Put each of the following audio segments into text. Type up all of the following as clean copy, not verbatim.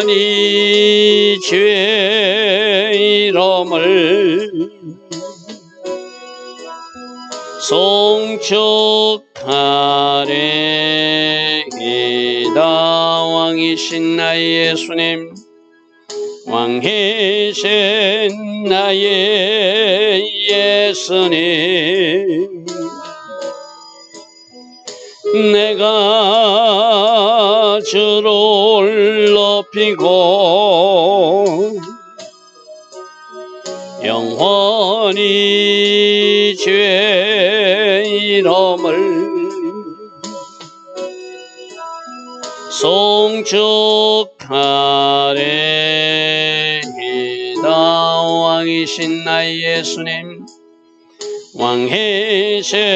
영원히 주의 이름을 송축하리이다. 왕이신 나의 예수님, 왕이신 나의 예수님, 내가 주를 높이고 영원히 주의 이름을 송축하리이다. 왕이신 나의 예수님, 왕이신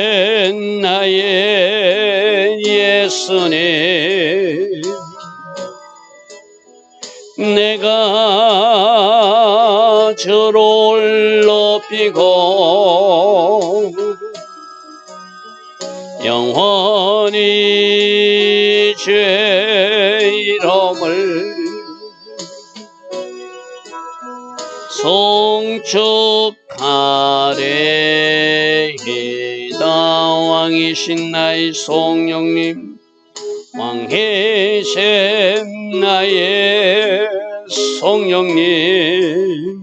나의 예수님, 내가 주를 높이고 영원히 주의 이름을 송축하리이다. 왕이신 나의 성령님, 왕이신 나의 성령님,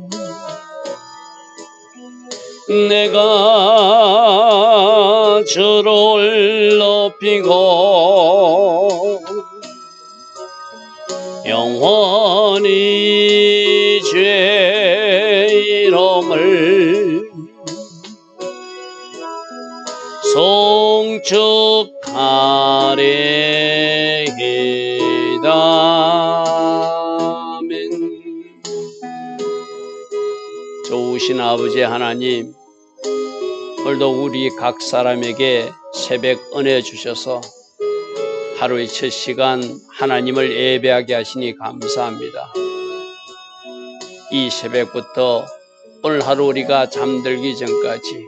내가 주를 높이고 영원히 주의 이름을 송축하리이다. 아멘. 좋으신 아버지 하나님, 오늘도 우리 각 사람에게 새벽 은혜 주셔서 하루의 첫 시간 하나님을 예배하게 하시니 감사합니다. 이 새벽부터 오늘 하루 우리가 잠들기 전까지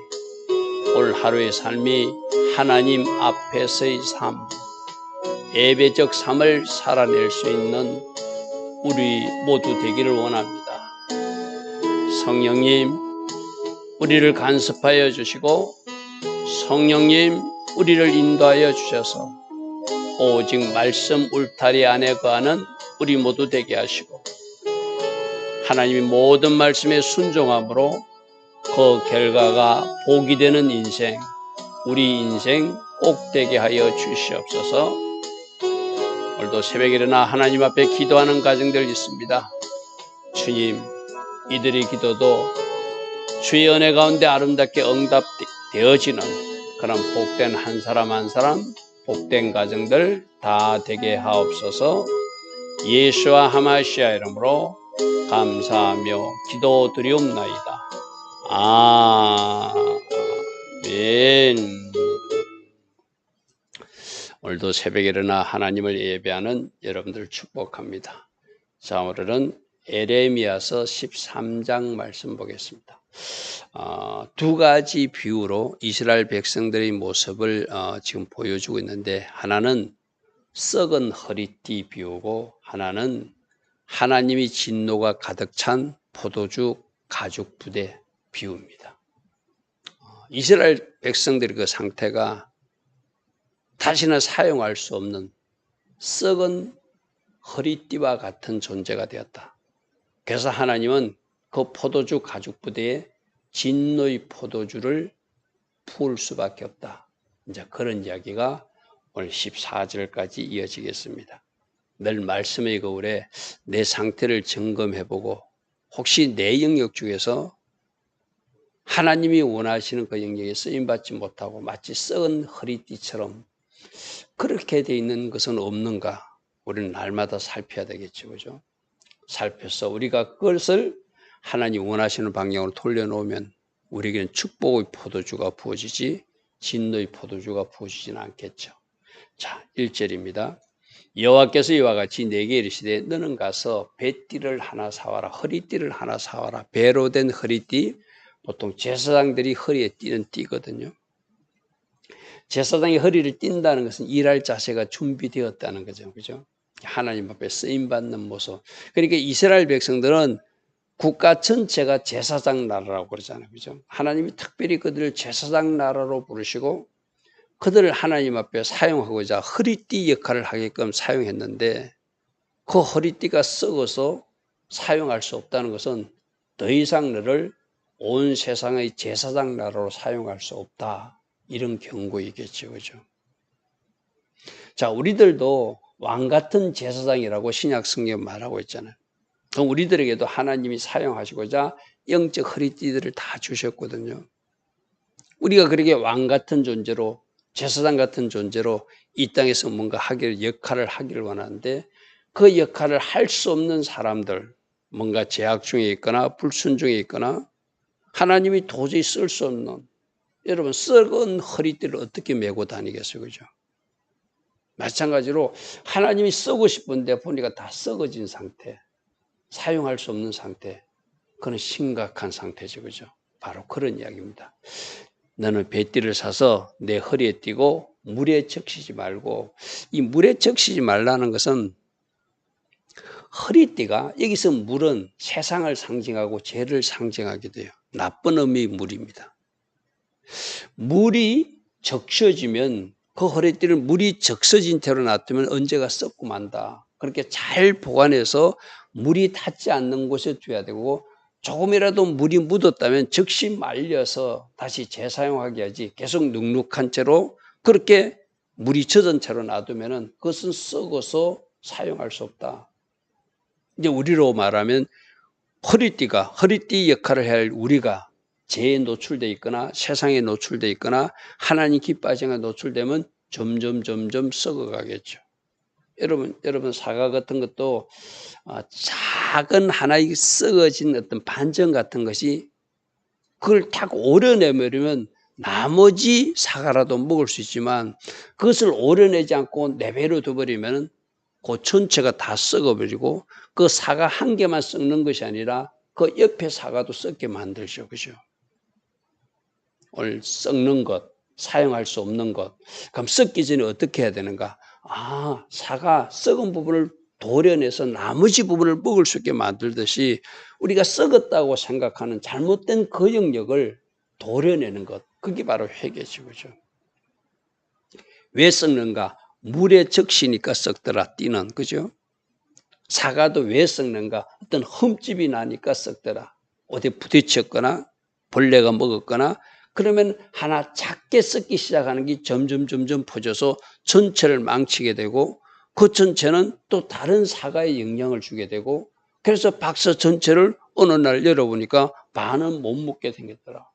오늘 하루의 삶이 하나님 앞에서의 삶, 예배적 삶을 살아낼 수 있는 우리 모두 되기를 원합니다. 성령님, 우리를 간섭하여 주시고 성령님, 우리를 인도하여 주셔서 오직 말씀 울타리 안에 거하는 우리 모두 되게 하시고 하나님의 모든 말씀에 순종함으로 그 결과가 복이 되는 인생, 우리 인생 꼭 되게 하여 주시옵소서. 오늘도 새벽에 일어나 하나님 앞에 기도하는 가정들 있습니다. 주님, 이들의 기도도 주의 은혜 가운데 아름답게 응답되어지는 그런 복된 한 사람 한 사람, 복된 가정들 다 되게 하옵소서. 예수와 하마시아 이름으로 감사하며 기도드리옵나이다. 아멘. 오늘도 새벽에 일어나 하나님을 예배하는 여러분들 축복합니다. 자, 오늘은 에레미야서 13장 말씀 보겠습니다. 두 가지 비유로 이스라엘 백성들의 모습을 지금 보여주고 있는데, 하나는 썩은 허리띠 비유고 하나는 하나님의 진노가 가득 찬 포도주 가죽 부대 비유입니다. 이스라엘 백성들의 그 상태가 다시는 사용할 수 없는 썩은 허리띠와 같은 존재가 되었다. 그래서 하나님은 그 포도주 가죽 부대에 진노의 포도주를 부을 수밖에 없다. 이제 그런 이야기가 오늘 14절까지 이어지겠습니다. 늘 말씀의 거울에 내 상태를 점검해보고 혹시 내 영역 중에서 하나님이 원하시는 그 영역에 쓰임받지 못하고 마치 썩은 허리띠처럼 그렇게 돼 있는 것은 없는가? 우리는 날마다 살펴야 되겠죠, 그죠? 살펴서 우리가 그것을 하나님 원하시는 방향으로 돌려놓으면 우리에게는 축복의 포도주가 부어지지 진노의 포도주가 부어지지는 않겠죠. 자, 1절입니다. 여호와께서 이와 같이 내게 이르시되 너는 가서 배띠를 하나 사와라. 허리띠를 하나 사와라. 배로 된 허리띠, 보통 제사장들이 허리에 띠는 띠거든요. 제사장이 허리를 띈다는 것은 일할 자세가 준비되었다는 거죠. 그죠? 하나님 앞에 쓰임받는 모습. 그러니까 이스라엘 백성들은 국가 전체가 제사장 나라라고 그러잖아요. 그죠? 하나님이 특별히 그들을 제사장 나라로 부르시고 그들을 하나님 앞에 사용하고자 허리띠 역할을 하게끔 사용했는데 그 허리띠가 썩어서 사용할 수 없다는 것은 더 이상 너를 온 세상의 제사장 나라로 사용할 수 없다. 이런 경고이겠죠. 그죠? 자, 우리들도 왕 같은 제사장이라고 신약 성경 말하고 있잖아요. 그럼 우리들에게도 하나님이 사용하시고자 영적 허리띠들을 다 주셨거든요. 우리가 그렇게 왕 같은 존재로 제사장 같은 존재로 이 땅에서 뭔가 역할을 하기를 원하는데 그 역할을 할 수 없는 사람들, 뭔가 제약 중에 있거나 불순종에 있거나 하나님이 도저히 쓸 수 없는, 여러분 썩은 허리띠를 어떻게 메고 다니겠어요, 그죠? 마찬가지로 하나님이 쓰고 싶은데 보니까 다 썩어진 상태, 사용할 수 없는 상태, 그건 심각한 상태죠, 그죠? 바로 그런 이야기입니다. 너는 배띠를 사서 내 허리에 띠고 물에 적시지 말고, 이 물에 적시지 말라는 것은 허리띠가, 여기서 물은 세상을 상징하고 죄를 상징하게 돼요. 나쁜 의미의 물입니다. 물이 적셔지면 그 허리띠를 물이 적셔진 채로 놔두면 언제가 썩고 만다. 그렇게 잘 보관해서 물이 닿지 않는 곳에 둬야 되고, 조금이라도 물이 묻었다면 즉시 말려서 다시 재사용하게 하지, 계속 눅눅한 채로 그렇게 물이 젖은 채로 놔두면 그것은 썩어서 사용할 수 없다. 이제 우리로 말하면 허리띠 역할을 해야 할 우리가 죄에 노출되어 있거나 세상에 노출되어 있거나 하나님 기뻐하시는 것에 노출되면 점점 썩어가겠죠. 여러분 사과 같은 것도 작은 하나의 썩어진 어떤 반점 같은 것이 그걸 탁 오려내버리면 나머지 사과라도 먹을 수 있지만 그것을 오려내지 않고 내버려 둬버리면 그 전체가 다 썩어버리고 그 사과 한 개만 썩는 것이 아니라 그 옆에 사과도 썩게 만들죠. 그죠? 오늘 썩는 것, 사용할 수 없는 것. 그럼 썩기 전에 어떻게 해야 되는가? 사과 썩은 부분을 도려내서 나머지 부분을 먹을 수 있게 만들듯이 우리가 썩었다고 생각하는 잘못된 그 영역을 도려내는 것. 그게 바로 회개죠. 그죠? 왜 썩는가? 물에 적시니까 썩더라, 띠는. 그죠? 사과도 왜 썩는가? 어떤 흠집이 나니까 썩더라. 어디 부딪혔거나 벌레가 먹었거나 그러면 하나 작게 썩기 시작하는 게 점점 퍼져서 전체를 망치게 되고 그 전체는 또 다른 사과에 영향을 주게 되고 그래서 박스 전체를 어느 날 열어보니까 반은 못 먹게 생겼더라.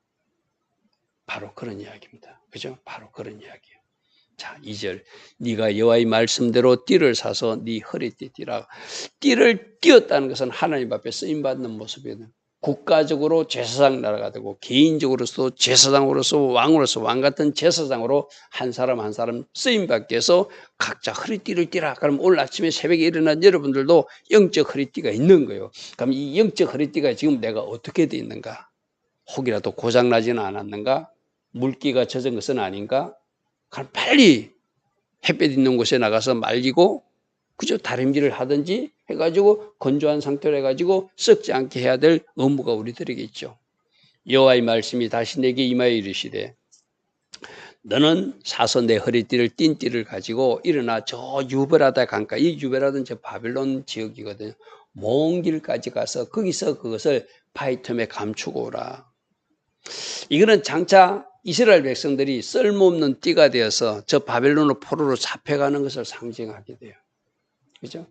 바로 그런 이야기입니다. 그죠? 바로 그런 이야기예요. 자, 2절. 네가 여호와의 말씀대로 띠를 사서 네 허리띠 띠라. 띠를 띄었다는 것은 하나님 앞에 쓰임받는 모습이거든요. 국가적으로 제사장 나라가 되고 개인적으로서 제사장으로서 왕으로서 왕 같은 제사장으로 한 사람 한 사람 쓰임받게 해서 각자 허리띠를 띠라. 그럼 오늘 아침에 새벽에 일어난 여러분들도 영적 허리띠가 있는 거예요. 그럼 이 영적 허리띠가 지금 내가 어떻게 돼 있는가? 혹이라도 고장나지는 않았는가? 물기가 젖은 것은 아닌가? 그럼 빨리 햇볕 있는 곳에 나가서 말리고 그저 다림질을 하든지 해가지고 건조한 상태로 해가지고 썩지 않게 해야 될 의무가 우리들에게 있죠. 여호와의 말씀이 다시 내게 임하여 이르시되 너는 사서 내 허리띠를 띤 띠를 가지고 일어나 저 유베라다 강가, 이 유베라는 저 바벨론 지역이거든요. 먼 길까지 가서 거기서 그것을 파이텀에 감추고 오라. 이거는 장차 이스라엘 백성들이 쓸모없는 띠가 되어서 저 바벨론의 포로로 잡혀가는 것을 상징하게 돼요. 그죠?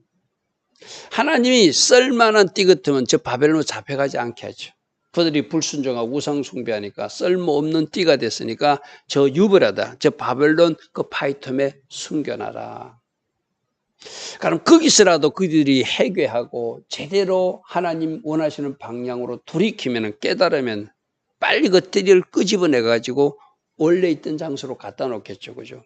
하나님이 쓸만한 띠 같으면 저 바벨론으로 잡혀가지 않게 하죠. 그들이 불순종하고 우상 숭배하니까 쓸모없는 띠가 됐으니까 저 유브라다, 저 바벨론 그 파이텀에 숨겨놔라. 그럼 거기서라도 그들이 회개하고 제대로 하나님 원하시는 방향으로 돌이키면 깨달으면 빨리 그 띠를 끄집어내가지고 원래 있던 장소로 갖다 놓겠죠. 그죠?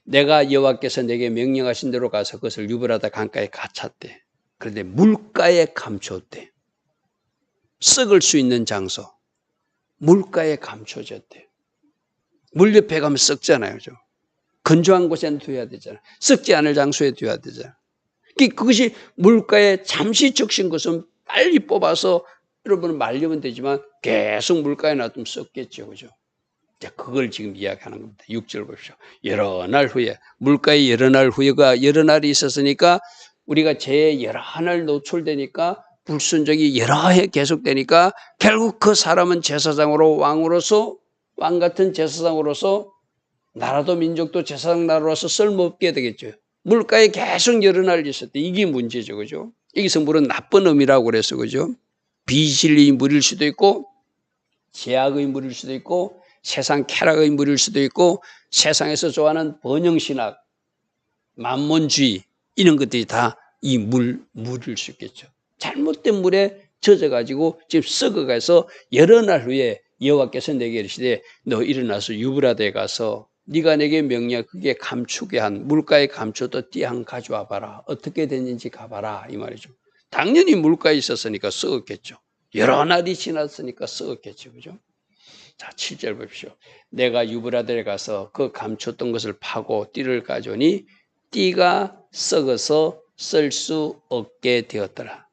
내가 여호와께서 내게 명령하신 대로 가서 그것을 유브라다 강가에 갇혔대. 그런데 물가에 감췄대. 썩을 수 있는 장소. 물가에 감춰졌대. 물 옆에 가면 썩잖아요. 그죠? 건조한 곳에는 둬야 되잖아요. 썩지 않을 장소에 둬야 되잖아요. 그것이 물가에 잠시 적신 것은 빨리 뽑아서 여러분은 말리면 되지만 계속 물가에 놔두면 썩겠죠. 그죠? 그걸 지금 이야기하는 겁니다. 6절 보십시오. 여러 날 후에, 물가에 여러 날 후에가 여러 날이 있었으니까 우리가 죄에 여러 날 노출되니까 불순종이 여러 해 계속되니까 결국 그 사람은 제사장으로 왕으로서 왕 같은 제사장으로서 나라도 민족도 제사장 나라로서 쓸모없게 되겠죠. 물가에 계속 여러 날 있었대. 이게 문제죠. 그죠? 여기서 물은 나쁜 의미라고 그래서 그죠? 비진리의 물일 수도 있고 제약의 물일 수도 있고 세상 쾌락의 물일 수도 있고 세상에서 좋아하는 번영신학, 만몬주의 이런 것들이 다 이 물일 수 있겠죠. 잘못된 물에 젖어가지고 지금 썩어가서 여러 날 후에 여호와께서 내게 이르시되 너 일어나서 유브라데에 가서 네가 내게 명령 그게 감추게 한 물가에 감춰도 띠 한 가져와 봐라. 어떻게 됐는지 가봐라 이 말이죠. 당연히 물가에 있었으니까 썩었겠죠. 여러 날이 지났으니까 썩었겠죠. 그죠? 자, 7절 보십시오. 내가 유브라데에 가서 그 감췄던 것을 파고 띠를 가져오니 띠가 썩어서 쓸 수 없게 되었더라.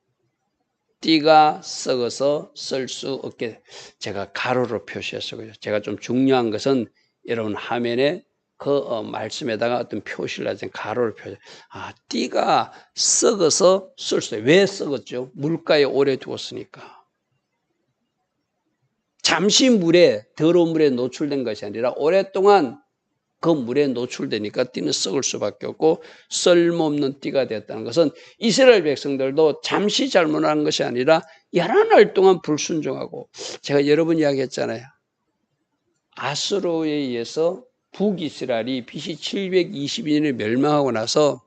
띠가 썩어서 쓸 수 없게. 제가 가로로 표시했어요. 제가 좀 중요한 것은 여러분 화면에 그 말씀에다가 어떤 표시를 하자. 가로를 표시. 띠가 썩어서 쓸 수. 왜 썩었죠? 물가에 오래 두었으니까. 잠시 물에 더러운 물에 노출된 것이 아니라 오랫동안 그 물에 노출되니까 띠는 썩을 수밖에 없고 쓸모없는 띠가 되었다는 것은 이스라엘 백성들도 잠시 잘못한 것이 아니라 여러 날 동안 불순종하고 제가 여러 번 이야기했잖아요. 아수르에 의해서 북이스라엘이 BC 722년에 멸망하고 나서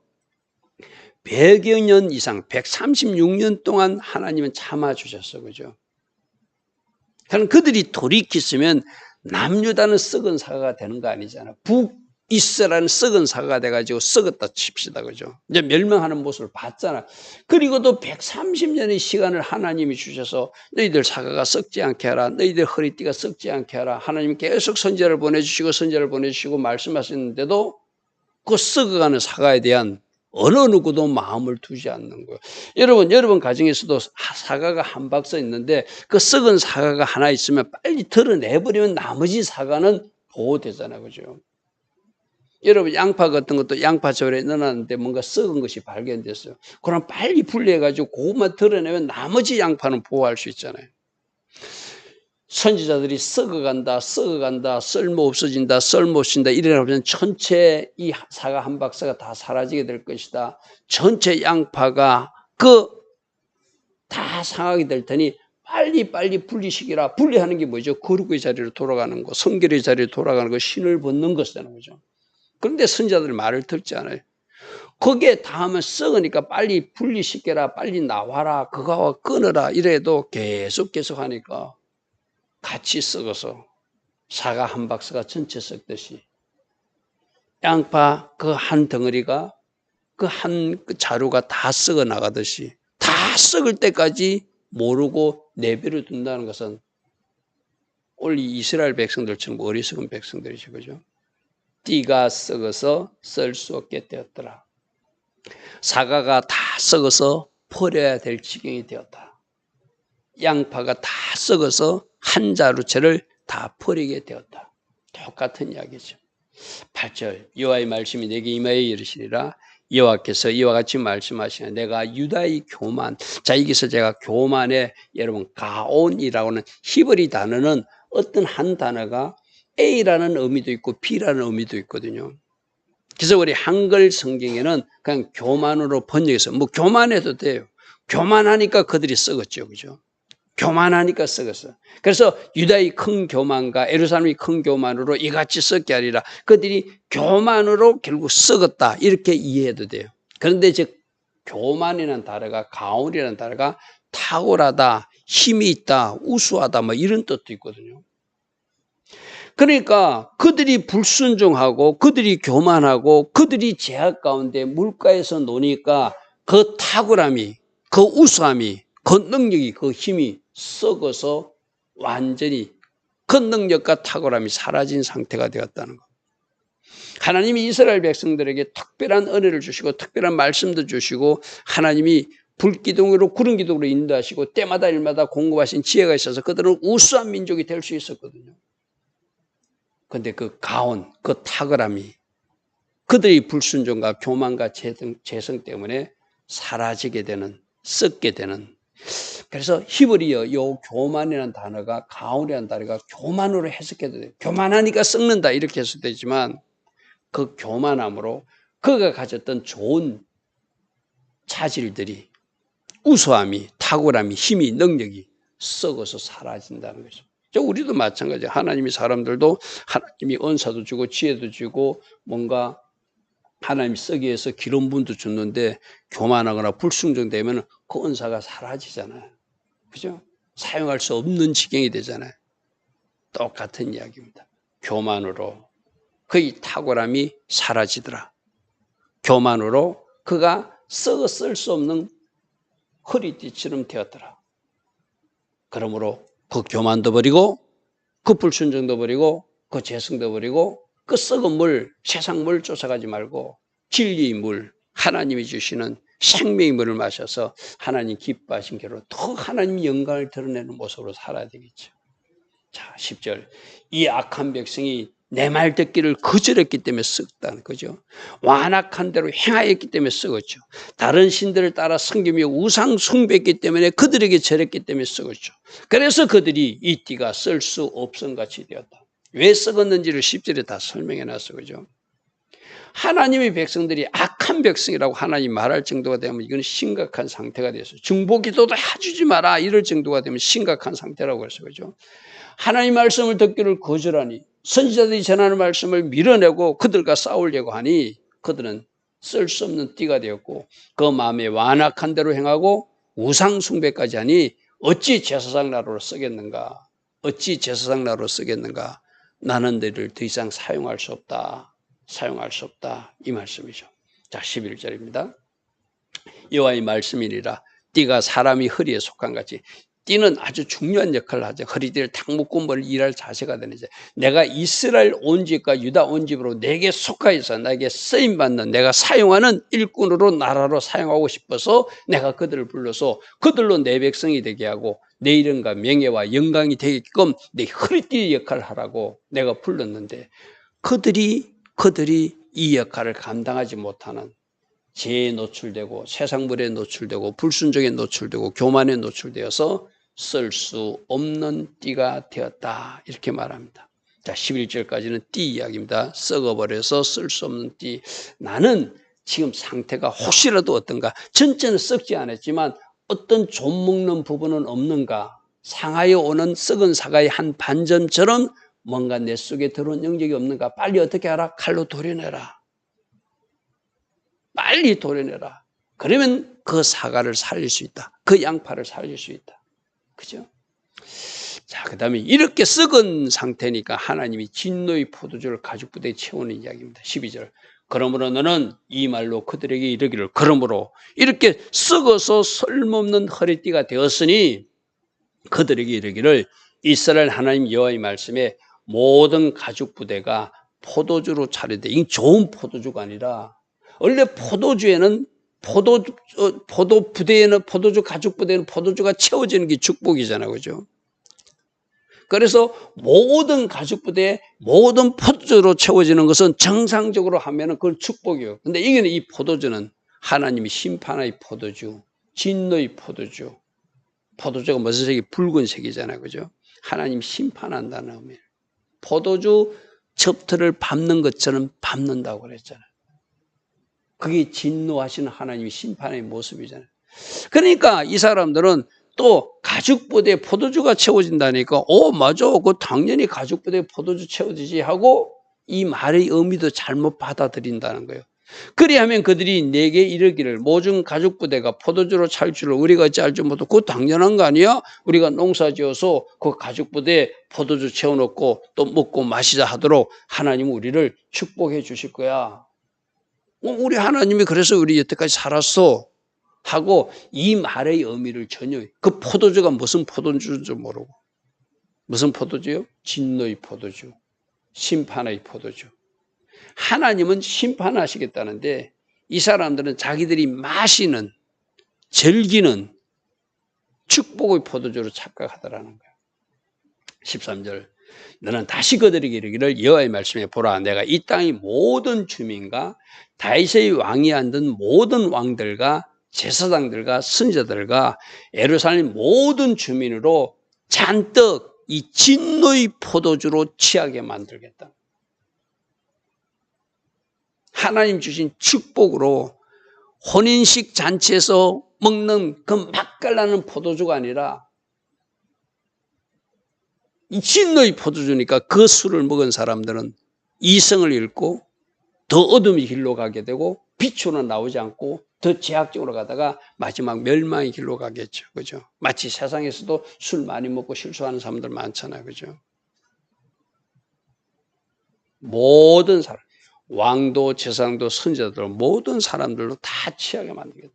100여 년 이상 136년 동안 하나님은 참아주셨어. 그죠? 그럼 그들이 돌이켰으면 남유다는 썩은 사과가 되는 거 아니잖아. 북이스라엘은 썩은 사과가 돼가지고 썩었다 칩시다. 그죠? 이제 멸망하는 모습을 봤잖아. 그리고도 130년의 시간을 하나님이 주셔서 너희들 사과가 썩지 않게 하라. 너희들 허리띠가 썩지 않게 하라. 하나님이 계속 선지자를 보내주시고 말씀하셨는데도 그 썩어가는 사과에 대한 어느 누구도 마음을 두지 않는 거예요. 여러분 가정에서도 사과가 한 박스 있는데 그 썩은 사과가 하나 있으면 빨리 덜어내버리면 나머지 사과는 보호되잖아요. 그죠? 여러분 양파 같은 것도 양파절에 넣어놨는데 뭔가 썩은 것이 발견됐어요. 그럼 빨리 분리해가지고 그것만 덜어내면 나머지 양파는 보호할 수 있잖아요. 선지자들이 썩어간다, 쓸모 없어진다, 이래놓으면 전체 이 사과 한 박스가 다 사라지게 될 것이다. 전체 양파가 다 상하게 될 테니 빨리 분리시키라. 분리하는 게 뭐죠? 거룩의 자리로 돌아가는 거, 성결의 자리로 돌아가는 거, 신을 벗는 것이라는 거죠. 그런데 선지자들 말을 듣지 않아요. 거기에 닿으면 썩으니까 빨리 분리시켜라, 빨리 나와라, 그거와 끊어라 이래도 계속 하니까 같이 썩어서 사과 한 박스가 전체 썩듯이 양파 그 한 덩어리가 그 한 자루가 다 썩어 나가듯이 다 썩을 때까지 모르고 내버려 둔다는 것은 원래 이스라엘 백성들처럼 어리석은 백성들이죠. 그죠? 띠가 썩어서 쓸 수 없게 되었더라. 사과가 다 썩어서 버려야 될 지경이 되었다. 양파가 다 썩어서 한 자루채를 다 버리게 되었다. 똑같은 이야기죠. 8절 여호와의 말씀이 내게 임하여 이르시리라. 여호와께서 이와 같이 말씀하시나 내가 유다의 교만. 자, 여기서 제가 교만에 여러분 가온이라고는 히브리 단어는 어떤 한 단어가 A라는 의미도 있고 B라는 의미도 있거든요. 그래서 우리 한글 성경에는 그냥 교만으로 번역해서 뭐 교만해도 돼요. 교만하니까 그들이 썩었죠. 그죠? 교만하니까 썩었어. 그래서 유다의 큰 교만과 예루살렘의 큰 교만으로 이같이 썩게 하리라. 그들이 교만으로 결국 썩었다. 이렇게 이해해도 돼요. 그런데 즉 교만이라는 단어가 가온이라는 단어가 탁월하다, 힘이 있다, 우수하다 뭐 이런 뜻도 있거든요. 그러니까 그들이 불순종하고 그들이 교만하고 그들이 제약 가운데 물가에서 노니까 그 탁월함이, 그 우수함이, 그 능력이, 그 힘이 썩어서 완전히 그 능력과 탁월함이 사라진 상태가 되었다는 것. 하나님이 이스라엘 백성들에게 특별한 은혜를 주시고 특별한 말씀도 주시고 하나님이 불기둥으로 구름 기둥으로 인도하시고 때마다 일마다 공급하신 지혜가 있어서 그들은 우수한 민족이 될 수 있었거든요. 그런데 그 가온, 그 탁월함이 그들의 불순종과 교만과 재성 때문에 사라지게 되는, 썩게 되는. 그래서 히브리어 요 교만이라는 단어가 가온이라는 단어가 교만으로 해석해도 돼요. 교만하니까 썩는다 이렇게 해석되지만 그 교만함으로 그가 가졌던 좋은 차질들이 우수함이, 탁월함이, 힘이, 능력이 썩어서 사라진다는 거죠. 우리도 마찬가지예요. 하나님이 사람들도 하나님이 은사도 주고 지혜도 주고 뭔가 하나님이 쓰기 위해서 기름 부음도 줬는데 교만하거나 불순종되면 그 은사가 사라지잖아요. 그죠? 사용할 수 없는 지경이 되잖아요. 똑같은 이야기입니다. 교만으로 그의 탁월함이 사라지더라. 교만으로 그가 썩어 쓸 수 없는 허리띠처럼 되었더라. 그러므로 그 교만도 버리고 그 불순종도 버리고 그 재성도 버리고 그 썩은 물, 세상 물 쫓아가지 말고 진리의 물, 하나님이 주시는 생명의 물을 마셔서 하나님 기뻐하신 대로 더 하나님 영광을 드러내는 모습으로 살아야 되겠죠. 자, 10절. 이 악한 백성이 내 말 듣기를 거절했기 때문에 썩다는 거죠. 완악한 대로 행하였기 때문에 썩었죠. 다른 신들을 따라 섬기며 우상 숭배했기 때문에 그들에게 절했기 때문에 썩었죠. 그래서 그들이 이 띠가 쓸 수 없음 같이 되었다. 왜 썩었는지를 10절에 다 설명해 놨어. 그죠? 하나님의 백성들이 악한 백성이라고 하나님 말할 정도가 되면 이건 심각한 상태가 됐어요. 중보기도도 해주지 마라 이럴 정도가 되면 심각한 상태라고 했어요. 그죠? 하나님 말씀을 듣기를 거절하니 선지자들이 전하는 말씀을 밀어내고 그들과 싸우려고 하니 그들은 쓸 수 없는 띠가 되었고 그 마음에 완악한 대로 행하고 우상 숭배까지 하니 어찌 제사장 나라로 쓰겠는가? 어찌 제사장 나라로 쓰겠는가? 나는 너를 더 이상 사용할 수 없다. 사용할 수 없다. 이 말씀이죠. 자, 11절입니다. 여호와의 말씀이니라. 띠가 사람이 허리에 속한 같이 띠는 아주 중요한 역할을 하죠. 허리띠를 탁 묶고 뭘 일할 자세가 되는 이제 내가 이스라엘 온 집과 유다 온 집으로 내게 속하여서 나에게 쓰임받는 내가 사용하는 일꾼으로 나라로 사용하고 싶어서 내가 그들을 불러서 그들로 내 백성이 되게 하고 내 이름과 명예와 영광이 되게끔 내 허리띠 역할을 하라고 내가 불렀는데 그들이 이 역할을 감당하지 못하는 죄에 노출되고 세상물에 노출되고 불순종에 노출되고 교만에 노출되어서 쓸 수 없는 띠가 되었다 이렇게 말합니다. 자, 11절까지는 띠 이야기입니다. 썩어버려서 쓸 수 없는 띠. 나는 지금 상태가 혹시라도 어떤가 전체는 썩지 않았지만 어떤 좀 먹는 부분은 없는가 상하여 오는 썩은 사과의 한 반점처럼 뭔가 내 속에 들어온 영역이 없는가 빨리 어떻게 하라? 칼로 도려내라. 빨리 도려내라. 그러면 그 사과를 살릴 수 있다. 그 양파를 살릴 수 있다. 그죠? 자, 그 다음에 이렇게 썩은 상태니까 하나님이 진노의 포도주를 가죽부대에 채우는 이야기입니다. 12절. 그러므로 너는 이 말로 그들에게 이르기를 그러므로 이렇게 썩어서 쓸모없는 허리띠가 되었으니 그들에게 이르기를 이스라엘 하나님 여호와의 말씀에 모든 가죽부대가 포도주로 차려돼. 이 좋은 포도주가 아니라 원래 포도주에는 포도 부대에는 포도주 가죽 부대에는 포도주가 채워지는 게 축복이잖아요. 그죠? 그래서 모든 가죽 부대에 모든 포도주로 채워지는 것은 정상적으로 하면은 그건 축복이에요. 근데 이게는 이 포도주는 하나님이 심판의 포도주, 진노의 포도주. 포도주가 무슨 색이 붉은색이잖아요. 그죠? 하나님 심판한다는 의미예요. 포도주 첩틀을 밟는 것처럼 밟는다고 그랬잖아요. 그게 진노하시는 하나님의 심판의 모습이잖아요. 그러니까 이 사람들은 또 가죽부대에 포도주가 채워진다니까 맞아. 그 당연히 가죽부대에 포도주 채워지지 하고 이 말의 의미도 잘못 받아들인다는 거예요. 그리하면 그들이 내게 이르기를 모든 가죽부대가 포도주로 찰 줄을 우리가 어찌 알지 못하고 그거 당연한 거 아니야? 우리가 농사지어서 그 가죽부대에 포도주 채워놓고 또 먹고 마시자 하도록 하나님은 우리를 축복해 주실 거야. 우리 하나님이 그래서 우리 여태까지 살았어 하고 이 말의 의미를 전혀 그 포도주가 무슨 포도주인지 모르고 무슨 포도주요? 진노의 포도주, 심판의 포도주. 하나님은 심판하시겠다는데 이 사람들은 자기들이 마시는, 즐기는 축복의 포도주로 착각하더라는 거예요. 13절 너는 다시 그들에게 이르기를 여호와의 말씀에 보라 내가 이 땅의 모든 주민과 다윗의 왕이 앉은 모든 왕들과 제사장들과 선지자들과 예루살렘 모든 주민으로 잔뜩 이 진노의 포도주로 취하게 만들겠다. 하나님 주신 축복으로 혼인식 잔치에서 먹는 그 맛깔나는 포도주가 아니라 이 진노의 포도주니까 그 술을 먹은 사람들은 이성을 잃고 더 어둠의 길로 가게 되고 빛으로 나오지 않고 더 제약적으로 가다가 마지막 멸망의 길로 가겠죠. 그죠? 마치 세상에서도 술 많이 먹고 실수하는 사람들 많잖아요. 그죠? 모든 사람, 왕도, 제사장도, 선지자도 모든 사람들로 다 취하게 만들겠다.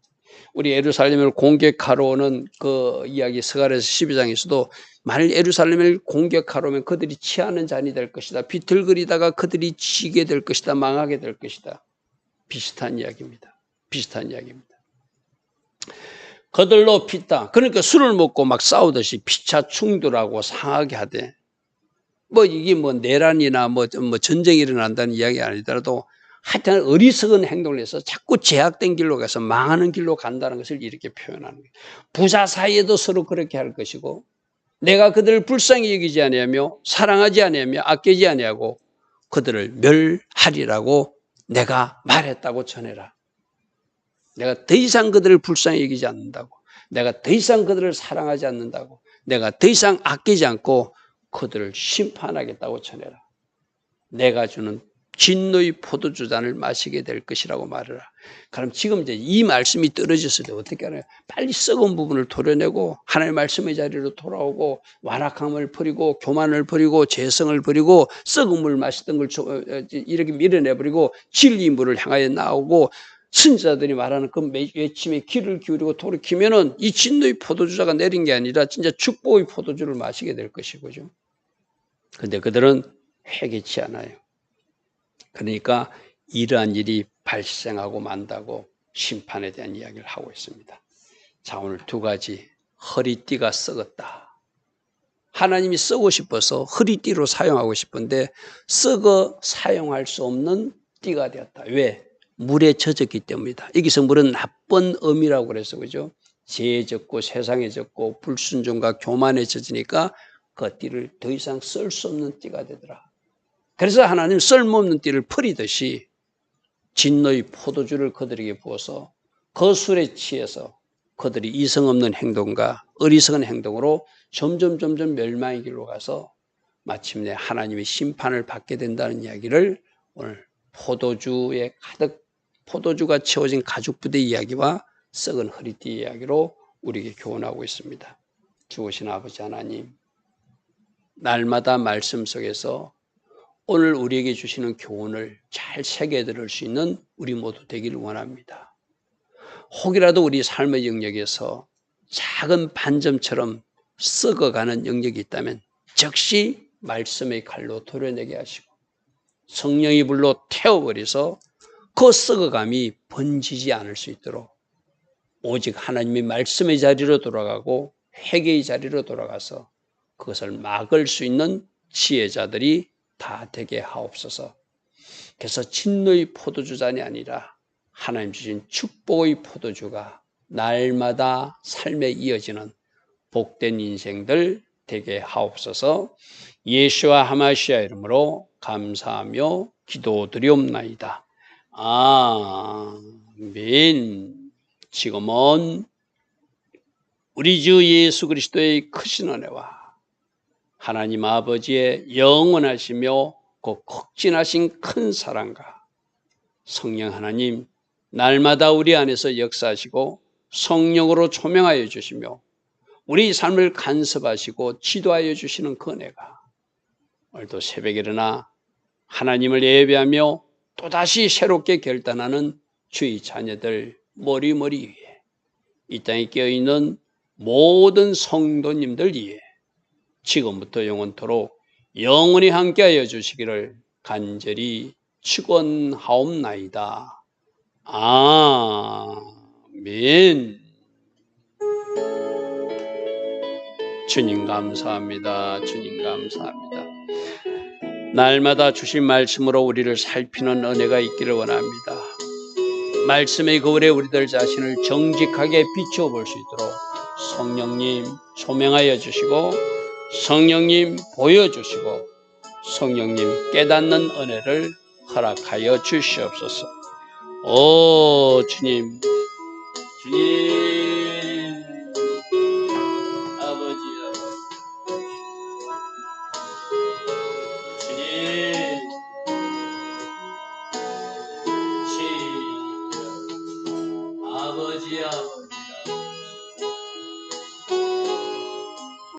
우리 예루살렘을 공격하러 오는 그 이야기 스가랴서 12장에서도 만일 예루살렘을 공격하러 오면 그들이 취하는 잔이 될 것이다. 비틀거리다가 그들이 지게 될 것이다. 망하게 될 것이다. 비슷한 이야기입니다. 비슷한 이야기입니다. 그들로 피다. 그러니까 술을 먹고 막 싸우듯이 피차 충돌하고 상하게 하되 뭐 이게 뭐 내란이나 뭐 전쟁이 일어난다는 이야기 아니더라도 하여튼 어리석은 행동을 해서 자꾸 제약된 길로 가서 망하는 길로 간다는 것을 이렇게 표현하는 거예요. 부자 사이에도 서로 그렇게 할 것이고 내가 그들을 불쌍히 여기지 아니하며 사랑하지 아니하며 아끼지 아니하고 그들을 멸하리라고 내가 말했다고 전해라. 내가 더 이상 그들을 불쌍히 여기지 않는다고. 내가 더 이상 그들을 사랑하지 않는다고. 내가 더 이상 아끼지 않고 그들을 심판하겠다고 전해라. 내가 주는 진노의 포도주 잔을 마시게 될 것이라고 말해라. 그럼 지금 이제 이 말씀이 떨어졌을 때 어떻게 하나요? 빨리 썩은 부분을 도려내고 하나님의 말씀의 자리로 돌아오고 완악함을 버리고 교만을 버리고 죄성을 버리고 썩은 물 마시던 걸 이렇게 밀어내버리고 진리 물을 향하여 나오고 선지자들이 말하는 그 외침에 귀를 기울이고 돌이키면은 이 진노의 포도주자가 내린 게 아니라 진짜 축복의 포도주를 마시게 될 것이고죠. 근데 그들은 회개치 않아요. 그러니까 이러한 일이 발생하고 만다고 심판에 대한 이야기를 하고 있습니다. 자, 오늘 두 가지. 허리띠가 썩었다. 하나님이 쓰고 싶어서 허리띠로 사용하고 싶은데 썩어 사용할 수 없는 띠가 되었다. 왜? 물에 젖었기 때문이다. 여기서 물은 나쁜 음이라고 그래서 그죠? 죄에 젖고 세상에 젖고 불순종과 교만에 젖으니까 그 띠를 더 이상 쓸 수 없는 띠가 되더라. 그래서 하나님 쓸모없는 띠를 버리듯이 진노의 포도주를 그들에게 부어서 그 술에 취해서 그들이 이성 없는 행동과 어리석은 행동으로 점점 멸망의 길로 가서 마침내 하나님의 심판을 받게 된다는 이야기를 오늘 포도주에 가득 포도주가 채워진 가죽부대 이야기와 썩은 허리띠 이야기로 우리에게 교훈하고 있습니다. 주오신 아버지 하나님, 날마다 말씀 속에서 오늘 우리에게 주시는 교훈을 잘 새겨 들을 수 있는 우리 모두 되기를 원합니다. 혹이라도 우리 삶의 영역에서 작은 반점처럼 썩어가는 영역이 있다면 즉시 말씀의 칼로 도려내게 하시고 성령의 불로 태워버려서 그 썩어감이 번지지 않을 수 있도록 오직 하나님의 말씀의 자리로 돌아가고 회개의 자리로 돌아가서 그것을 막을 수 있는 지혜자들이 다 되게 하옵소서. 그래서 진노의 포도주잔이 아니라 하나님 주신 축복의 포도주가 날마다 삶에 이어지는 복된 인생들 되게 하옵소서. 예수와 하마시아 이름으로 감사하며 기도드리옵나이다. 아멘. 지금은 우리 주 예수 그리스도의 크신 은혜와 하나님 아버지의 영원하시며 그 극진하신 큰 사랑과 성령 하나님 날마다 우리 안에서 역사하시고 성령으로 조명하여 주시며 우리 삶을 간섭하시고 지도하여 주시는 그 은혜가 오늘도 새벽에 일어나 하나님을 예배하며 또다시 새롭게 결단하는 주의 자녀들 머리머리 위에 이 땅에 깨어있는 모든 성도님들 위에 지금부터 영원토록 영원히 함께하여 주시기를 간절히 축원하옵나이다. 아멘. 주님 감사합니다. 주님 감사합니다. 날마다 주신 말씀으로 우리를 살피는 은혜가 있기를 원합니다. 말씀의 거울에 우리들 자신을 정직하게 비추어 볼 수 있도록 성령님 소명하여 주시고 성령님 보여주시고 성령님 깨닫는 은혜를 허락하여 주시옵소서. 오 주님, 주님 아버지 주님 아버지